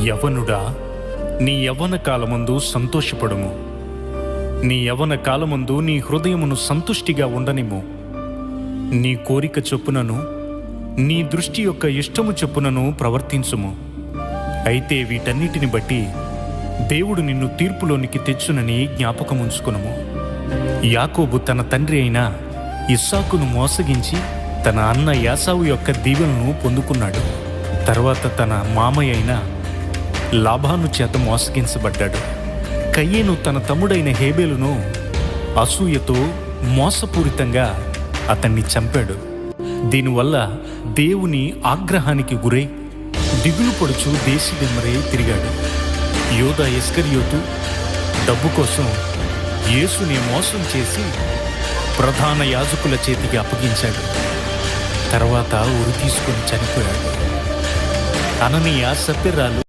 యవ్వనుడా, నీ యవ్వన కాలమందు సంతోషపడుము. నీ యవ్వన కాలమందు నీ హృదయమును సంతుష్టిగా ఉండనిమ్ము. నీ కోరిక చొప్పునను నీ దృష్టి యొక్క ఇష్టము చొప్పునను ప్రవర్తించుము. అయితే వీటన్నిటిని బట్టి దేవుడు నిన్ను తీర్పులోనికి తెచ్చునని జ్ఞాపకముంచుకునుము. యాకోబు తన తండ్రి అయిన ఇస్సాకును మోసగించి తన అన్న యాసావు యొక్క దీవెనను పొందుకున్నాడు. తర్వాత తన మామయ్య అయిన లాబాను చేత మోసగించబడ్డాడు. కయ్యేను తన తమ్ముడైన హేబేలును అసూయతో మోసపూరితంగా అతన్ని చంపాడు. దీనివల్ల దేవుని ఆగ్రహానికి గురై దిగులు పడుచు దేశదిమ్మరై తిరిగాడు. యోదా ఇస్కరియోతు డబ్బు కోసం యేసుని మోసం చేసి ప్రధాన యాజకుల చేతికి అప్పగించాడు. తర్వాత ఉరి తీసుకొని చనిపోయాడు. అననీయ సప్పిరాలు